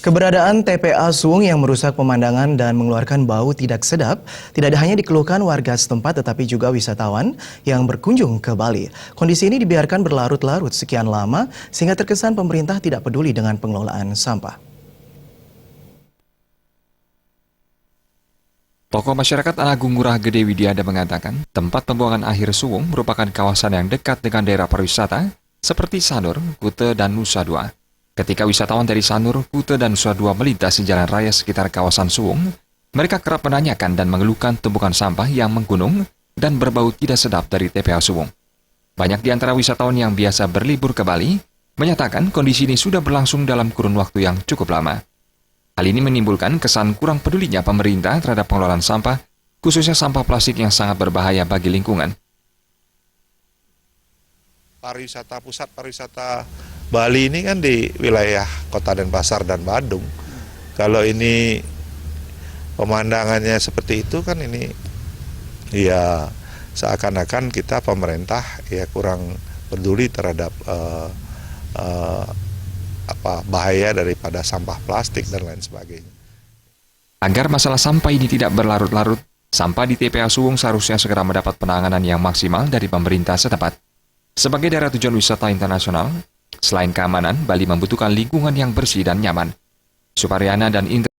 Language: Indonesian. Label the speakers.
Speaker 1: Keberadaan TPA Suwung yang merusak pemandangan dan mengeluarkan bau tidak sedap tidak hanya dikeluhkan warga setempat tetapi juga wisatawan yang berkunjung ke Bali. Kondisi ini dibiarkan berlarut-larut sekian lama sehingga terkesan pemerintah tidak peduli dengan pengelolaan sampah.
Speaker 2: Tokoh masyarakat Agung Ngurah Gede Widiada mengatakan tempat pembuangan akhir Suwung merupakan kawasan yang dekat dengan daerah pariwisata seperti Sanur, Kute, dan Nusa Dua. Ketika wisatawan dari Sanur, Kute, dan Nusa Dua melintasi jalan raya sekitar kawasan Suwung, mereka kerap menanyakan dan mengeluhkan tumpukan sampah yang menggunung dan berbau tidak sedap dari TPA Suwung. Banyak di antara wisatawan yang biasa berlibur ke Bali menyatakan kondisi ini sudah berlangsung dalam kurun waktu yang cukup lama. Hal ini menimbulkan kesan kurang pedulinya pemerintah terhadap pengelolaan sampah, khususnya sampah plastik yang sangat berbahaya bagi lingkungan.
Speaker 3: Pusat pariwisata Bali ini kan di wilayah Kota Denpasar dan Badung. Kalau ini pemandangannya seperti itu kan ini ya seakan-akan kita pemerintah ya kurang peduli terhadap bahaya daripada sampah plastik dan lain sebagainya.
Speaker 2: Agar masalah sampah ini tidak berlarut-larut, sampah di TPA Suwung seharusnya segera mendapat penanganan yang maksimal dari pemerintah setempat. Sebagai daerah tujuan wisata internasional, selain keamanan, Bali membutuhkan lingkungan yang bersih dan nyaman. Suparyana dan Indra